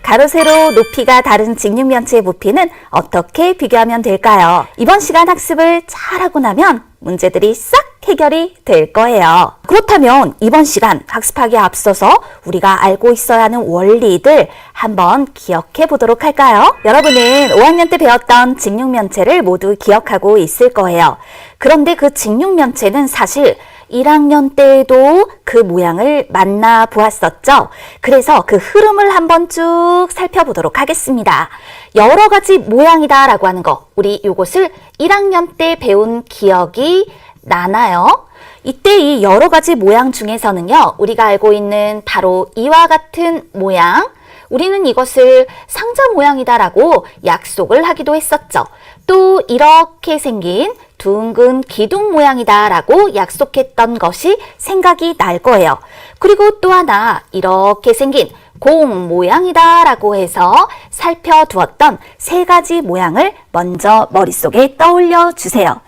가로, 세로 높이가 다른 직육면체의 부피는 어떻게 비교하면 될까요? 이번 시간 학습을 잘하고 나면 문제들이 싹 해결이 될 거예요. 그렇다면 이번 시간 학습하기에 앞서서 우리가 알고 있어야 하는 원리들 한번 기억해 보도록 할까요? 여러분은 5학년 때 배웠던 직육면체를 모두 기억하고 있을 거예요. 그런데 그 직육면체는 사실 1학년 때에도 그 모양을 만나 보았었죠. 그래서 그 흐름을 한번 쭉 살펴보도록 하겠습니다. 여러 가지 모양이다 라고 하는 거, 우리 이것을 1학년 때 배운 기억이 나나요? 이때 이 여러 가지 모양 중에서는요, 우리가 알고 있는 바로 이와 같은 모양, 우리는 이것을 상자 모양이다라고 약속을 하기도 했었죠. 또 이렇게 생긴 둥근 기둥 모양이다라고 약속했던 것이 생각이 날 거예요. 그리고 또 하나 이렇게 생긴 공 모양이다라고 해서 살펴두었던 세 가지 모양을 먼저 머릿속에 떠올려 주세요.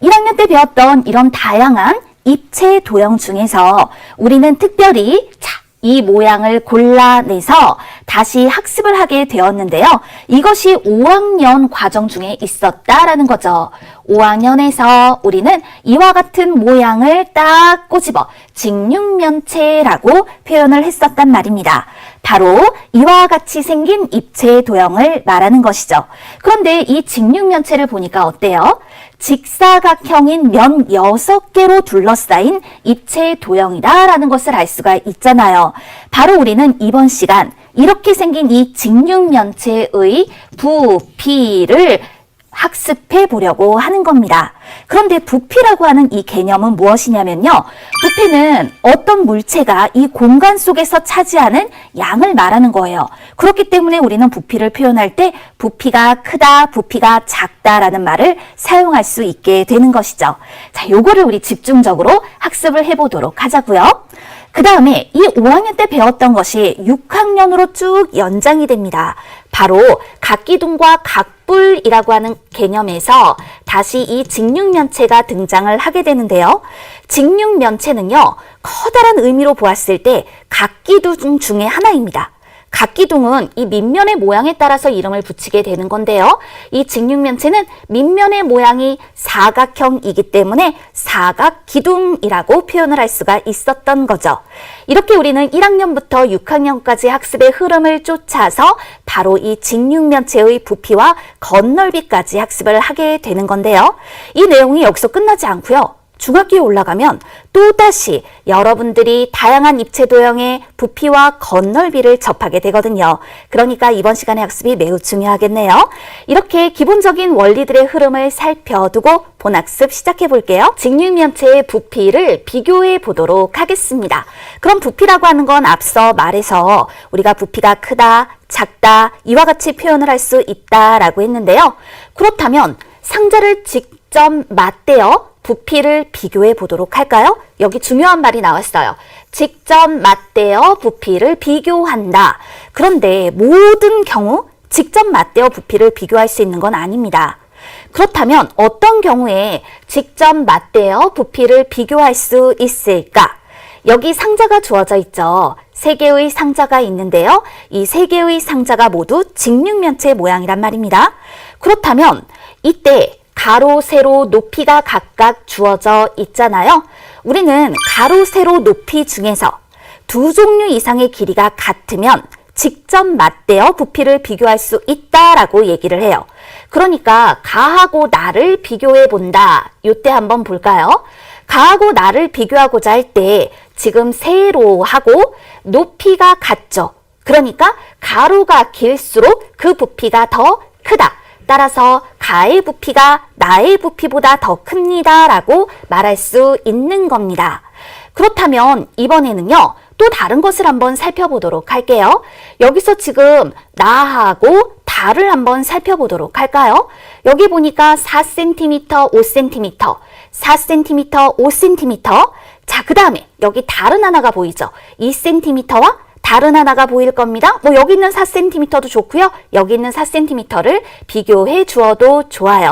1학년 때 배웠던 이런 다양한 입체 도형 중에서 우리는 특별히 이 모양을 골라내서 다시 학습을 하게 되었는데요. 이것이 5학년 과정 중에 있었다라는 거죠. 5학년에서 우리는 이와 같은 모양을 딱 꼬집어 직육면체라고 표현을 했었단 말입니다. 바로 이와 같이 생긴 입체 도형을 말하는 것이죠. 그런데 이 직육면체를 보니까 어때요? 직사각형인 면 6개로 둘러싸인 입체 도형이다 라는 것을 알 수가 있잖아요. 바로 우리는 이번 시간 이렇게 생긴 이 직육면체의 부피를 학습해 보려고 하는 겁니다. 그런데 부피라고 하는 이 개념은 무엇이냐면요. 부피는 어떤 물체가 이 공간 속에서 차지하는 양을 말하는 거예요. 그렇기 때문에 우리는 부피를 표현할 때 부피가 크다, 부피가 작다라는 말을 사용할 수 있게 되는 것이죠. 자, 요거를 우리 집중적으로 학습을 해보도록 하자고요. 그 다음에 이 5학년 때 배웠던 것이 6학년으로 쭉 연장이 됩니다. 바로 각기둥과 각불이라고 하는 개념에서 다시 이 직육면체가 등장을 하게 되는데요. 직육면체는요, 커다란 의미로 보았을 때 각기둥 중에 하나입니다. 각기둥은 이 밑면의 모양에 따라서 이름을 붙이게 되는 건데요. 이 직육면체는 밑면의 모양이 사각형이기 때문에 사각기둥이라고 표현을 할 수가 있었던 거죠. 이렇게 우리는 1학년부터 6학년까지 학습의 흐름을 쫓아서 바로 이 직육면체의 부피와 건널비까지 학습을 하게 되는 건데요. 이 내용이 여기서 끝나지 않고요. 중학기에 올라가면 또다시 여러분들이 다양한 입체 도형의 부피와 건널비를 접하게 되거든요. 그러니까 이번 시간의 학습이 매우 중요하겠네요. 이렇게 기본적인 원리들의 흐름을 살펴두고 본학습 시작해 볼게요. 직육면체의 부피를 비교해 보도록 하겠습니다. 그럼 부피라고 하는 건 앞서 말해서 우리가 부피가 크다, 작다, 이와 같이 표현을 할 수 있다라고 했는데요. 그렇다면 상자를 직접 맞대어 부피를 비교해 보도록 할까요? 여기 중요한 말이 나왔어요. 직접 맞대어 부피를 비교한다. 그런데 모든 경우 직접 맞대어 부피를 비교할 수 있는 건 아닙니다. 그렇다면 어떤 경우에 직접 맞대어 부피를 비교할 수 있을까? 여기 상자가 주어져 있죠. 3개의 상자가 있는데요. 이 3개의 상자가 모두 직육면체 모양이란 말입니다. 그렇다면 이때 가로, 세로, 높이가 각각 주어져 있잖아요. 우리는 가로, 세로, 높이 중에서 두 종류 이상의 길이가 같으면 직접 맞대어 부피를 비교할 수 있다라고 얘기를 해요. 그러니까 가하고 나를 비교해 본다. 이때 한번 볼까요? 가하고 나를 비교하고자 할 때 지금 세로하고 높이가 같죠. 그러니까 가로가 길수록 그 부피가 더 크다. 따라서 가의 부피가 나의 부피보다 더 큽니다 라고 말할 수 있는 겁니다. 그렇다면 이번에는요, 또 다른 것을 한번 살펴보도록 할게요. 여기서 지금 나하고 다를 한번 살펴보도록 할까요? 여기 보니까 4cm, 5cm, 4cm, 5cm. 자, 그 다음에 여기 달은 하나가 보이죠? 2cm와 다른 하나가 보일 겁니다. 뭐 여기 있는 4cm도 좋고요. 여기 있는 4cm를 비교해 주어도 좋아요.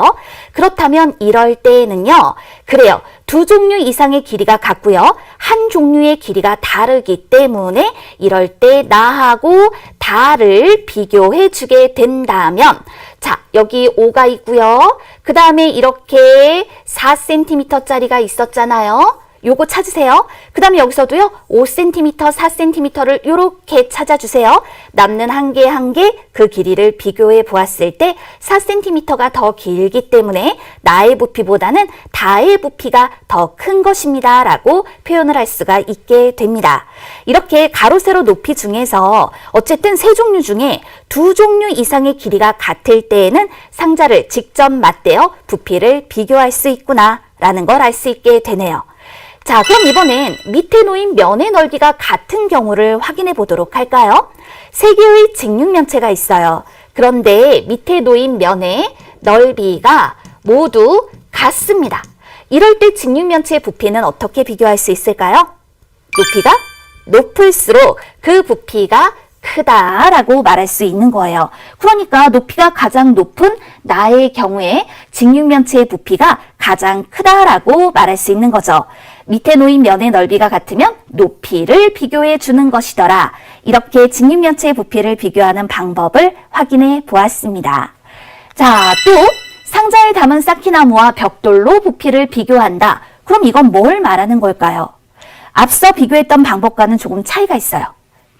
그렇다면 이럴 때에는요. 그래요. 두 종류 이상의 길이가 같고요. 한 종류의 길이가 다르기 때문에 이럴 때 나하고 다를 비교해 주게 된다면 자, 여기 5가 있고요. 그 다음에 이렇게 4cm짜리가 있었잖아요. 요거 찾으세요. 그 다음에 여기서도요. 5cm, 4cm를 요렇게 찾아주세요. 남는 한 개 한 개 그 길이를 비교해 보았을 때 4cm가 더 길기 때문에 나의 부피보다는 다의 부피가 더 큰 것입니다. 라고 표현을 할 수가 있게 됩니다. 이렇게 가로, 세로, 높이 중에서 어쨌든 세 종류 중에 두 종류 이상의 길이가 같을 때에는 상자를 직접 맞대어 부피를 비교할 수 있구나 라는 걸 알 수 있게 되네요. 자, 그럼 이번엔 밑에 놓인 면의 넓이가 같은 경우를 확인해 보도록 할까요? 세 개의 직육면체가 있어요. 그런데 밑에 놓인 면의 넓이가 모두 같습니다. 이럴 때 직육면체의 부피는 어떻게 비교할 수 있을까요? 높이가 높을수록 그 부피가 크다라고 말할 수 있는 거예요. 그러니까 높이가 가장 높은 나의 경우에 직육면체의 부피가 가장 크다라고 말할 수 있는 거죠. 밑에 놓인 면의 넓이가 같으면 높이를 비교해 주는 것이더라. 이렇게 직육면체의 부피를 비교하는 방법을 확인해 보았습니다. 자, 또 상자에 담은 쌓기나무와 벽돌로 부피를 비교한다. 그럼 이건 뭘 말하는 걸까요? 앞서 비교했던 방법과는 조금 차이가 있어요.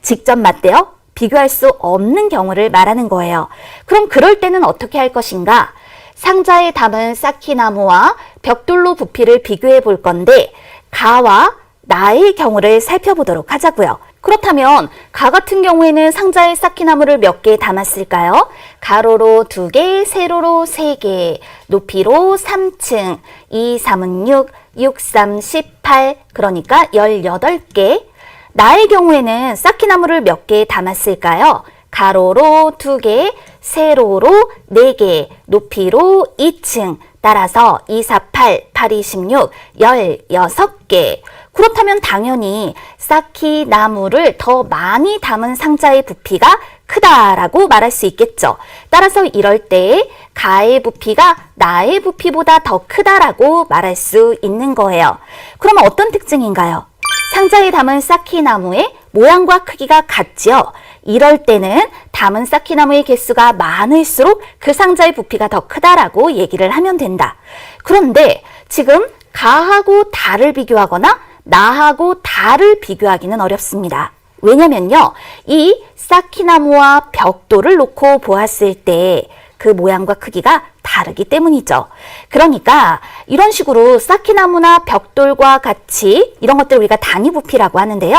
직접 맞대어 비교할 수 없는 경우를 말하는 거예요. 그럼 그럴 때는 어떻게 할 것인가? 상자에 담은 쌓기나무와 벽돌로 부피를 비교해 볼 건데 가와 나의 경우를 살펴보도록 하자고요. 그렇다면 가 같은 경우에는 상자에 쌓기나무를 몇 개 담았을까요? 가로로 2개, 세로로 3개, 높이로 3층, 2, 3은 6, 6, 3, 18, 그러니까 18개. 나의 경우에는 쌓기나무를 몇 개 담았을까요? 가로로 2개, 세로로 4개, 높이로 2층, 따라서 2, 4, 8, 8, 2, 16, 16개. 그렇다면 당연히 쌓기나무를 더 많이 담은 상자의 부피가 크다라고 말할 수 있겠죠. 따라서 이럴 때 가의 부피가 나의 부피보다 더 크다라고 말할 수 있는 거예요. 그러면 어떤 특징인가요? 상자에 담은 쌓기나무의 모양과 크기가 같지요. 이럴 때는 담은 쌓기나무의 개수가 많을수록 그 상자의 부피가 더 크다라고 얘기를 하면 된다. 그런데 지금 가하고 다를 비교하거나 나하고 다를 비교하기는 어렵습니다. 왜냐면요. 이 쌓기나무와 벽돌을 놓고 보았을 때 그 모양과 크기가 다르기 때문이죠. 그러니까 이런 식으로 쌓기나무나 벽돌과 같이 이런 것들을 우리가 단위 부피라고 하는데요.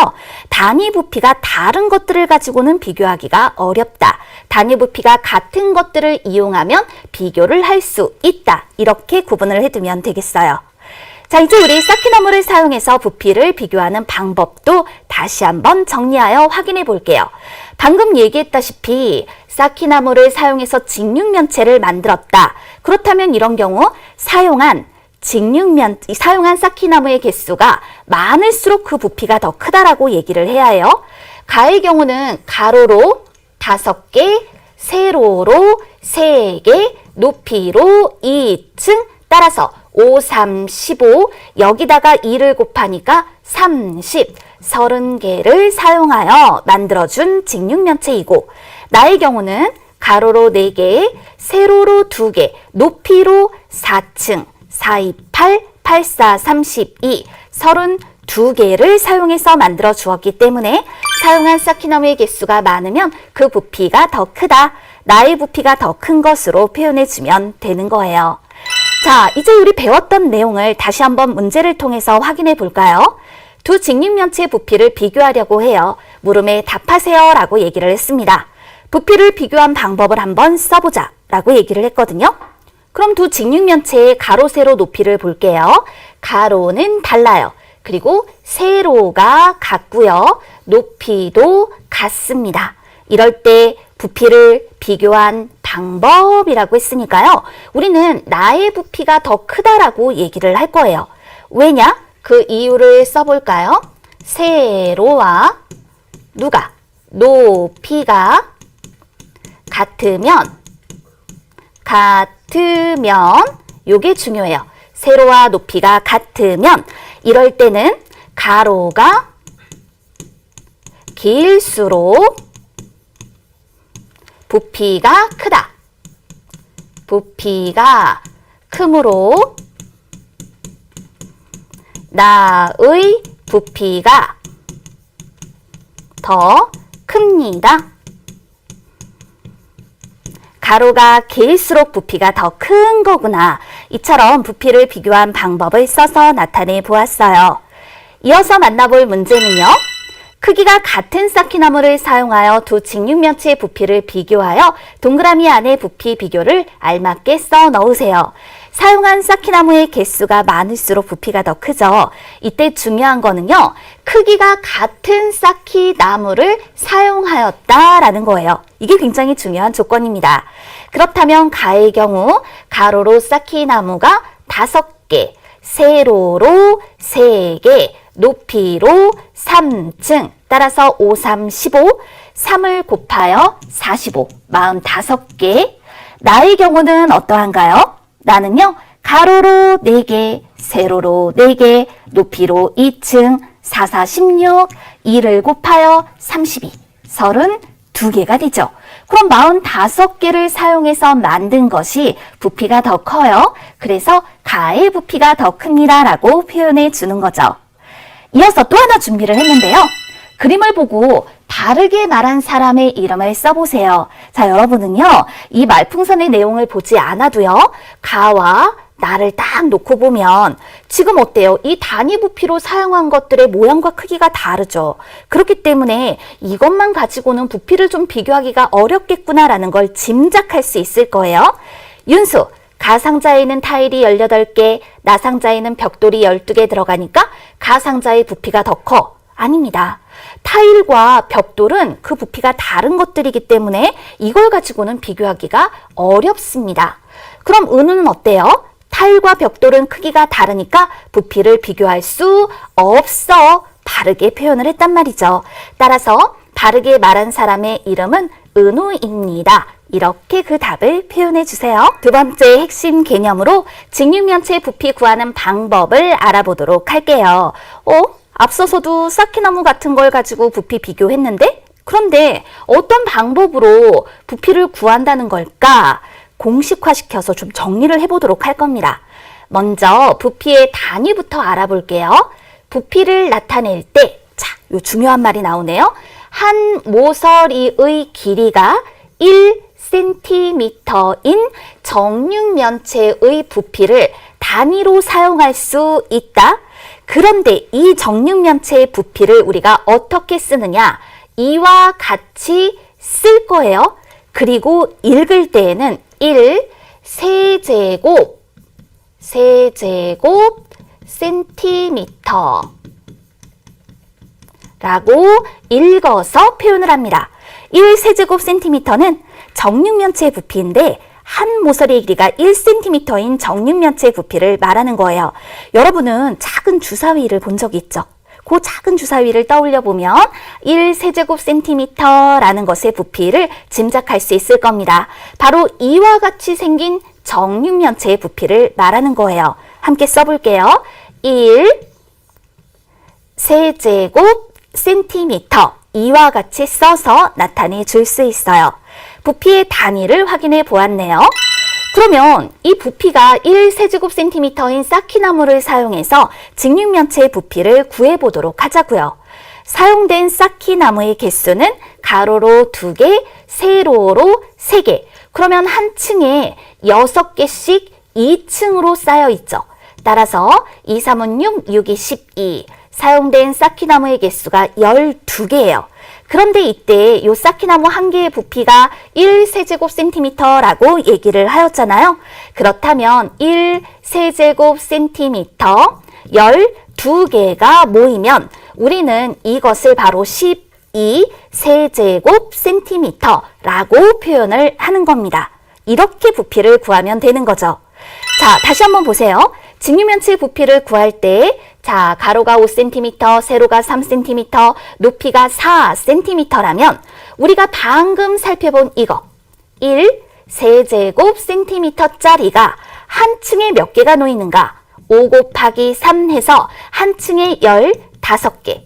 단위 부피가 다른 것들을 가지고는 비교하기가 어렵다. 단위 부피가 같은 것들을 이용하면 비교를 할 수 있다. 이렇게 구분을 해두면 되겠어요. 자, 이제 우리 쌓기나무를 사용해서 부피를 비교하는 방법도 다시 한번 정리하여 확인해 볼게요. 방금 얘기했다시피 쌓기나무를 사용해서 직육면체를 만들었다. 그렇다면 이런 경우 사용한 쌓기나무의 개수가 많을수록 그 부피가 더 크다라고 얘기를 해야 해요. 가의 경우는 가로로 5개, 세로로 3개, 높이로 2층, 따라서 5, 3, 15, 여기다가 2를 곱하니까 30, 30개를 사용하여 만들어준 직육면체이고 나의 경우는 가로로 4개, 세로로 2개, 높이로 4층, 4, 2, 8, 8, 4, 32, 32개를 사용해서 만들어 주었기 때문에 사용한 쌓기나무의 개수가 많으면 그 부피가 더 크다. 나의 부피가 더 큰 것으로 표현해주면 되는 거예요. 자, 이제 우리 배웠던 내용을 다시 한번 문제를 통해서 확인해 볼까요? 두 직육면체의 부피를 비교하려고 해요. 물음에 답하세요 라고 얘기를 했습니다. 부피를 비교한 방법을 한번 써보자 라고 얘기를 했거든요. 그럼 두 직육면체의 가로, 세로 높이를 볼게요. 가로는 달라요. 그리고 세로가 같고요. 높이도 같습니다. 이럴 때 부피를 비교한 방법이라고 했으니까요. 우리는 나의 부피가 더 크다라고 얘기를 할 거예요. 왜냐? 그 이유를 써볼까요? 세로와 누가 높이가 같으면 요게 중요해요. 세로와 높이가 같으면 이럴 때는 가로가 길수록 부피가 크다. 부피가 크므로 나의 부피가 더 큽니다. 가로가 길수록 부피가 더 큰 거구나. 이처럼 부피를 비교한 방법을 써서 나타내 보았어요. 이어서 만나볼 문제는요. 크기가 같은 쌓기나무를 사용하여 두 직육면체의 부피를 비교하여 동그라미 안에 부피 비교를 알맞게 써 넣으세요. 사용한 쌓기나무의 개수가 많을수록 부피가 더 크죠. 이때 중요한 거는요. 크기가 같은 쌓기나무를 사용하였다라는 거예요. 이게 굉장히 중요한 조건입니다. 그렇다면 가의 경우 가로로 쌓기나무가 5개, 세로로 3개, 높이로 3층, 따라서 5, 3, 15, 3을 곱하여 45, 45개. 나의 경우는 어떠한가요? 나는요, 가로로 4개, 세로로 4개, 높이로 2층, 4, 4, 16, 2를 곱하여 32, 32개가 되죠. 그럼 45개를 사용해서 만든 것이 부피가 더 커요. 그래서 가의 부피가 더 큽니다 라고 표현해 주는 거죠. 이어서 또 하나 준비를 했는데요. 그림을 보고 다르게 말한 사람의 이름을 써보세요. 자, 여러분은요. 이 말풍선의 내용을 보지 않아도요. 가와 나를 딱 놓고 보면 지금 어때요? 이 단위 부피로 사용한 것들의 모양과 크기가 다르죠. 그렇기 때문에 이것만 가지고는 부피를 좀 비교하기가 어렵겠구나라는 걸 짐작할 수 있을 거예요. 윤수, 가상자에는 타일이 18개, 나상자에는 벽돌이 12개 들어가니까 가상자의 부피가 더 커. 아닙니다. 타일과 벽돌은 그 부피가 다른 것들이기 때문에 이걸 가지고는 비교하기가 어렵습니다. 그럼 은우는 어때요? 타일과 벽돌은 크기가 다르니까 부피를 비교할 수 없어. 바르게 표현을 했단 말이죠. 따라서 바르게 말한 사람의 이름은 은우입니다. 이렇게 그 답을 표현해 주세요. 두 번째 핵심 개념으로 직육면체 부피 구하는 방법을 알아보도록 할게요. 앞서서도 쌓기나무 같은 걸 가지고 부피 비교했는데 그런데 어떤 방법으로 부피를 구한다는 걸까? 공식화시켜서 좀 정리를 해보도록 할 겁니다. 먼저 부피의 단위부터 알아볼게요. 부피를 나타낼 때, 자, 요 중요한 말이 나오네요. 한 모서리의 길이가 1cm인 정육면체의 부피를 단위로 사용할 수 있다. 그런데 이 정육면체의 부피를 우리가 어떻게 쓰느냐? 이와 같이 쓸 거예요. 그리고 읽을 때에는 1 세제곱 센티미터 라고 읽어서 표현을 합니다. 1 세제곱 센티미터는 정육면체의 부피인데 한 모서리의 길이가 1cm인 정육면체의 부피를 말하는 거예요. 여러분은 작은 주사위를 본 적이 있죠? 그 작은 주사위를 떠올려 보면 1세제곱 센티미터라는 것의 부피를 짐작할 수 있을 겁니다. 바로 이와 같이 생긴 정육면체의 부피를 말하는 거예요. 함께 써볼게요. 1세제곱 센티미터 이와 같이 써서 나타내 줄 수 있어요. 부피의 단위를 확인해 보았네요. 그러면 이 부피가 1세제곱센티미터인 쌓기나무를 사용해서 직육면체의 부피를 구해보도록 하자고요. 사용된 쌓기나무의 개수는 가로로 2개, 세로로 3개. 그러면 한 층에 6개씩 2층으로 쌓여 있죠. 따라서 2, 3은 6, 6이 12. 사용된 쌓기나무의 개수가 12개예요. 그런데 이때 이 쌓기나무 한 개의 부피가 1세제곱센티미터라고 얘기를 하였잖아요. 그렇다면 1세제곱센티미터 12개가 모이면 우리는 이것을 바로 12세제곱센티미터라고 표현을 하는 겁니다. 이렇게 부피를 구하면 되는 거죠. 자, 다시 한번 보세요. 직육면체의 부피를 구할 때 자, 가로가 5cm, 세로가 3cm, 높이가 4cm라면 우리가 방금 살펴본 이거 1세제곱센티미터짜리가 한 층에 몇 개가 놓이는가? 5 곱하기 3 해서 한 층에 15개.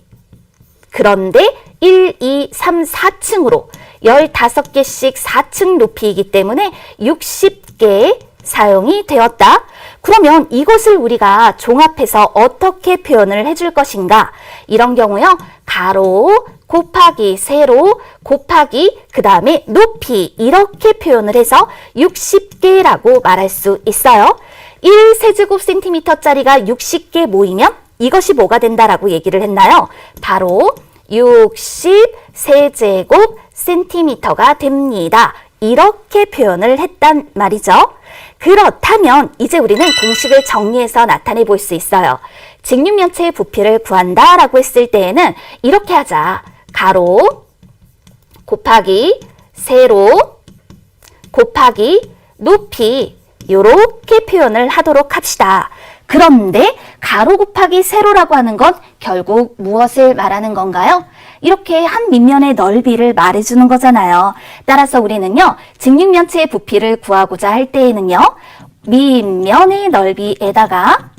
그런데 1, 2, 3, 4층으로 15개씩 4층 높이이기 때문에 60개 사용이 되었다. 그러면 이것을 우리가 종합해서 어떻게 표현을 해줄 것인가? 이런 경우요. 가로 곱하기 세로 곱하기 그 다음에 높이 이렇게 표현을 해서 60개라고 말할 수 있어요. 1세제곱센티미터짜리가 60개 모이면 이것이 뭐가 된다라고 얘기를 했나요? 바로 60세제곱센티미터가 됩니다. 이렇게 표현을 했단 말이죠. 그렇다면 이제 우리는 공식을 정리해서 나타내 볼 수 있어요. 직육면체의 부피를 구한다라고 했을 때에는 이렇게 하자. 가로 곱하기 세로 곱하기 높이 이렇게 표현을 하도록 합시다. 그런데 가로 곱하기 세로라고 하는 건 결국 무엇을 말하는 건가요? 이렇게 한 밑면의 넓이를 말해주는 거잖아요. 따라서 우리는요, 직육면체의 부피를 구하고자 할 때에는요, 밑면의 넓이에다가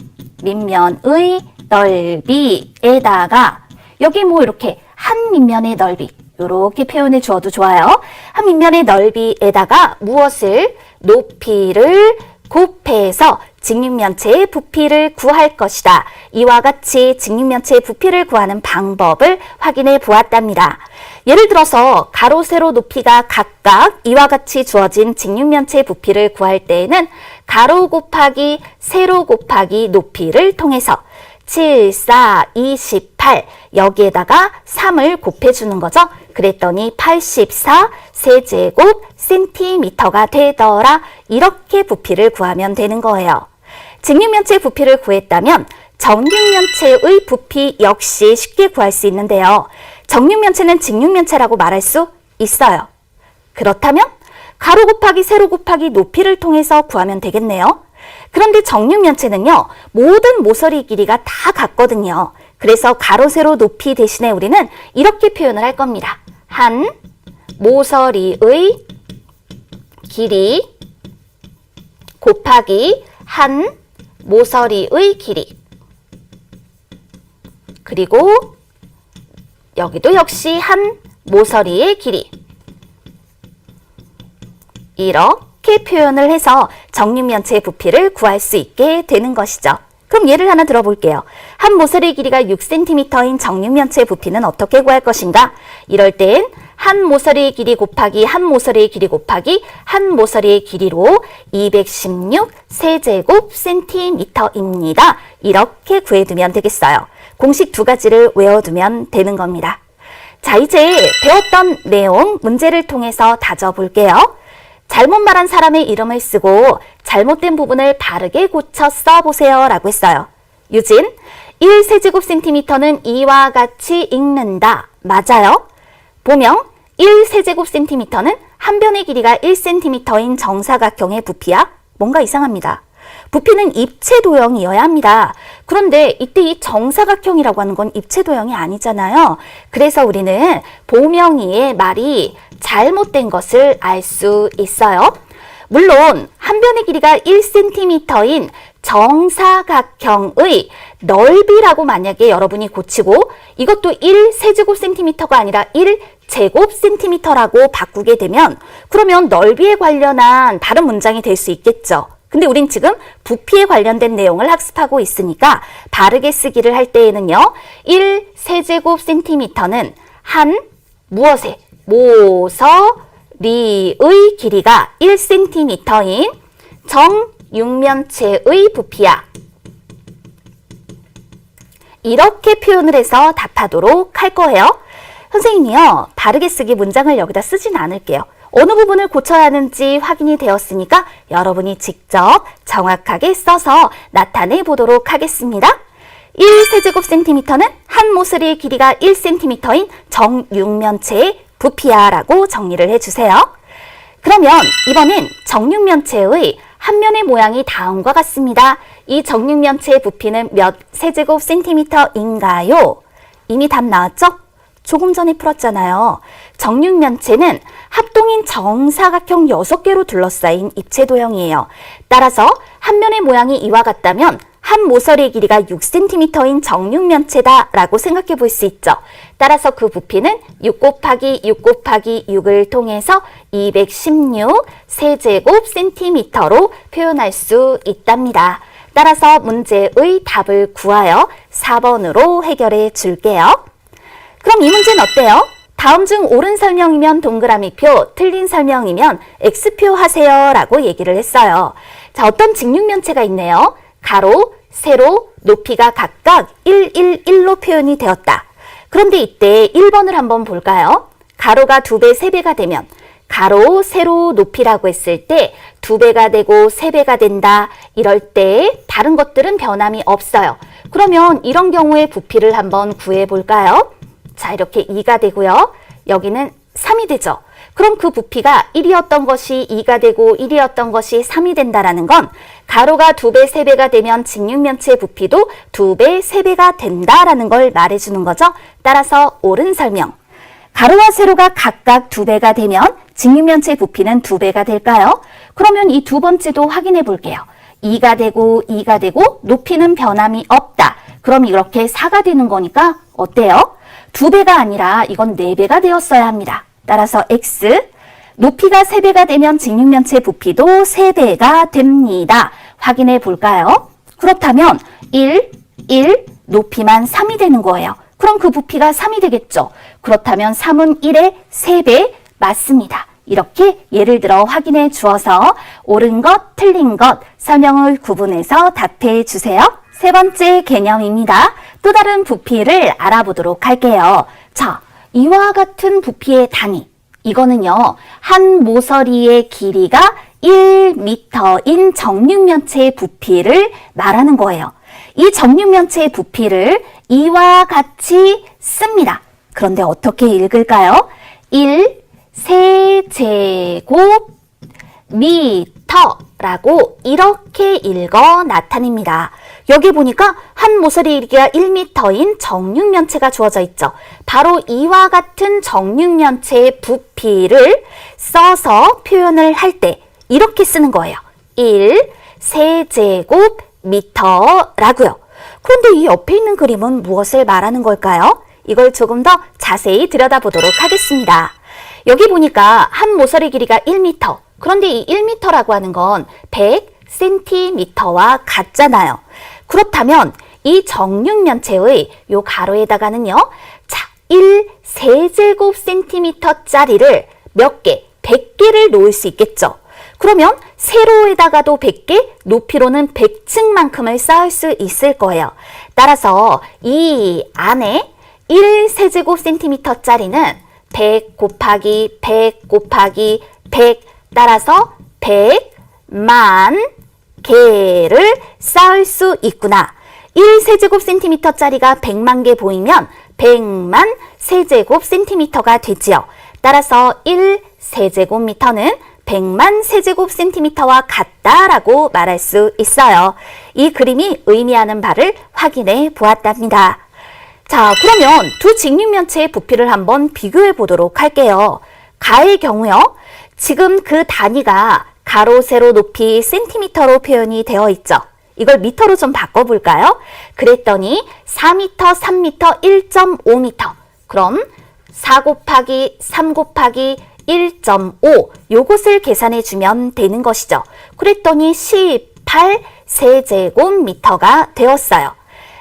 여기 뭐 이렇게 한 밑면의 넓이 이렇게 표현해 주어도 좋아요. 한 밑면의 넓이에다가 무엇을? 높이를 곱해서 직육면체의 부피를 구할 것이다. 이와 같이 직육면체의 부피를 구하는 방법을 확인해 보았답니다. 예를 들어서 가로, 세로 높이가 각각 이와 같이 주어진 직육면체의 부피를 구할 때에는 가로 곱하기 세로 곱하기 높이를 통해서 7, 4, 28 여기에다가 3을 곱해주는 거죠. 그랬더니 84세제곱센티미터가 되더라. 이렇게 부피를 구하면 되는 거예요. 직육면체의 부피를 구했다면 정육면체의 부피 역시 쉽게 구할 수 있는데요. 정육면체는 직육면체라고 말할 수 있어요. 그렇다면 가로 곱하기 세로 곱하기 높이를 통해서 구하면 되겠네요. 그런데 정육면체는요, 모든 모서리 길이가 다 같거든요. 그래서 가로, 세로, 높이 대신에 우리는 이렇게 표현을 할 겁니다. 한 모서리의 길이 곱하기 한 모서리의 길이. 그리고 여기도 역시 한 모서리의 길이. 이렇게 표현을 해서 정육면체의 부피를 구할 수 있게 되는 것이죠. 그럼 예를 하나 들어볼게요. 한 모서리 길이가 6cm인 정육면체의 부피는 어떻게 구할 것인가? 이럴 땐 한 모서리의 길이 곱하기 한 모서리의 길이 곱하기 한 모서리의 길이로 216세제곱센티미터입니다. 이렇게 구해두면 되겠어요. 공식 두 가지를 외워두면 되는 겁니다. 자, 이제 배웠던 내용 문제를 통해서 다져볼게요. 잘못 말한 사람의 이름을 쓰고 잘못된 부분을 바르게 고쳐 써보세요 라고 했어요. 유진, 1세제곱센티미터는 이와 같이 읽는다. 맞아요? 보명, 1세제곱센티미터는 한 변의 길이가 1cm인 정사각형의 부피야? 뭔가 이상합니다. 부피는 입체 도형이어야 합니다. 그런데 이때 이 정사각형이라고 하는 건 입체 도형이 아니잖아요. 그래서 우리는 보명이의 말이 잘못된 것을 알 수 있어요. 물론 한 변의 길이가 1cm인 정사각형의 넓이라고 만약에 여러분이 고치고 이것도 1세제곱센티미터가 아니라 1제곱센티미터라고 바꾸게 되면 그러면 넓이에 관련한 다른 문장이 될 수 있겠죠. 근데 우린 지금 부피에 관련된 내용을 학습하고 있으니까 바르게 쓰기를 할 때에는요. 1세제곱센티미터는 한 무엇에? 모서리의 길이가 1cm인 정육면체의 부피야. 이렇게 표현을 해서 답하도록 할 거예요. 선생님이요. 바르게 쓰기 문장을 여기다 쓰진 않을게요. 어느 부분을 고쳐야 하는지 확인이 되었으니까 여러분이 직접 정확하게 써서 나타내 보도록 하겠습니다. 1세제곱센티미터는 한 모서리의 길이가 1cm인 정육면체의 부피야 라고 정리를 해주세요. 그러면 이번엔 정육면체의 한 면의 모양이 다음과 같습니다. 이 정육면체의 부피는 몇 세제곱 센티미터인가요? 이미 답 나왔죠? 조금 전에 풀었잖아요. 정육면체는 합동인 정사각형 6개로 둘러싸인 입체 도형이에요. 따라서 한 면의 모양이 이와 같다면 한 모서리의 길이가 6cm인 정육면체다 라고 생각해 볼 수 있죠. 따라서 그 부피는 6 곱하기 6 곱하기 6을 통해서 216 세제곱 센티미터로 표현할 수 있답니다. 따라서 문제의 답을 구하여 4번으로 해결해 줄게요. 그럼 이 문제는 어때요? 다음 중 옳은 설명이면 동그라미표, 틀린 설명이면 X표 하세요 라고 얘기를 했어요. 자, 어떤 직육면체가 있네요. 가로, 세로, 높이가 각각 1, 1, 1로 표현이 되었다. 그런데 이때 1번을 한번 볼까요? 가로가 2배, 3배가 되면 가로, 세로, 높이라고 했을 때 2배가 되고 3배가 된다. 이럴 때 다른 것들은 변함이 없어요. 그러면 이런 경우에 부피를 한번 구해 볼까요? 자, 이렇게 2가 되고요. 여기는 3이 되죠. 그럼 그 부피가 1이었던 것이 2가 되고 1이었던 것이 3이 된다라는 건 가로가 2배, 3배가 되면 직육면체의 부피도 2배, 3배가 된다라는 걸 말해주는 거죠. 따라서 옳은 설명. 가로와 세로가 각각 2배가 되면 직육면체의 부피는 2배가 될까요? 그러면 이 두 번째도 확인해 볼게요. 2가 되고 2가 되고 높이는 변함이 없다. 그럼 이렇게 4가 되는 거니까 어때요? 2배가 아니라 이건 4배가 되었어야 합니다. 따라서 X, 높이가 3배가 되면 직육면체 부피도 3배가 됩니다. 확인해 볼까요? 그렇다면 1, 1, 높이만 3이 되는 거예요. 그럼 그 부피가 3이 되겠죠. 그렇다면 3은 1의 3배 맞습니다. 이렇게 예를 들어 확인해 주어서 옳은 것, 틀린 것 설명을 구분해서 답해 주세요. 세 번째 개념입니다. 또 다른 부피를 알아보도록 할게요. 자, 이와 같은 부피의 단위. 이거는요, 한 모서리의 길이가 1m인 정육면체의 부피를 말하는 거예요. 이 정육면체의 부피를 이와 같이 씁니다. 그런데 어떻게 읽을까요? 1 세제곱 미터라고 이렇게 읽어 나타냅니다. 여기 보니까 한 모서리 길이가 1m인 정육면체가 주어져 있죠. 바로 이와 같은 정육면체의 부피를 써서 표현을 할 때 이렇게 쓰는 거예요. 1 세제곱 미터라고요. 그런데 이 옆에 있는 그림은 무엇을 말하는 걸까요? 이걸 조금 더 자세히 들여다보도록 하겠습니다. 여기 보니까 한 모서리 길이가 1m. 그런데 이 1m라고 하는 건 100cm와 같잖아요. 그렇다면 이 정육면체의 요 가로에다가는요. 자, 1 세제곱 센티미터짜리를 몇 개? 100개를 놓을 수 있겠죠. 그러면 세로에다가도 100개, 높이로는 100층만큼을 쌓을 수 있을 거예요. 따라서 이 안에 1 세제곱 센티미터짜리는 100 곱하기 100 곱하기 100 따라서 100만 개를 쌓을 수 있구나. 1 세제곱 센티미터짜리가 100만 개 보이면 100만 세제곱 센티미터가 되지요. 따라서 1 세제곱미터는 100만 세제곱 센티미터와 같다라고 말할 수 있어요. 이 그림이 의미하는 바를 확인해 보았답니다. 자, 그러면 두 직육면체의 부피를 한번 비교해 보도록 할게요. 가의 경우요. 지금 그 단위가 가로, 세로, 높이 센티미터로 표현이 되어 있죠. 이걸 미터로 좀 바꿔볼까요? 그랬더니 4m, 3m, 1.5m. 그럼 4 곱하기 3 곱하기 1.5 요것을 계산해 주면 되는 것이죠. 그랬더니 18 세제곱미터가 되었어요.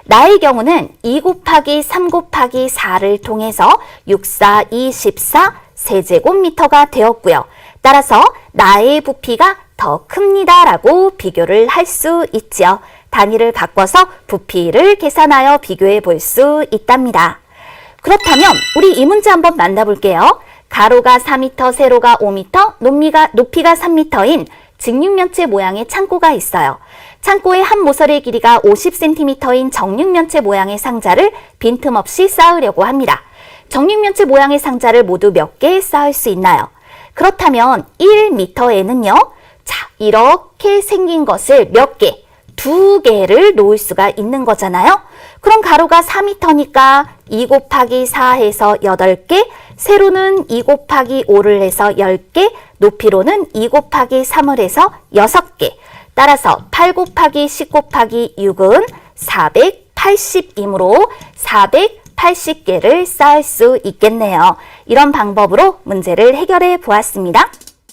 나의 경우는 2 곱하기 3 곱하기 4를 통해서 64, 24 세제곱미터가 되었고요. 따라서 나의 부피가 더 큽니다 라고 비교를 할 수 있죠. 단위를 바꿔서 부피를 계산하여 비교해 볼 수 있답니다. 그렇다면 우리 이 문제 한번 만나볼게요. 가로가 4m, 세로가 5m, 높이가 3m인 직육면체 모양의 창고가 있어요. 창고의 한 모서리의 길이가 50cm인 정육면체 모양의 상자를 빈틈없이 쌓으려고 합니다. 정육면체 모양의 상자를 모두 몇 개 쌓을 수 있나요? 그렇다면 1m에는요. 자, 이렇게 생긴 것을 몇 개? 2개를 놓을 수가 있는 거잖아요. 그럼 가로가 4m니까 2 곱하기 4 해서 8개, 세로는 2 곱하기 5를 해서 10개, 높이로는 2 곱하기 3을 해서 6개. 따라서 8 곱하기 10 곱하기 6은 480이므로 480개를 쌓을 수 있겠네요. 이런 방법으로 문제를 해결해 보았습니다.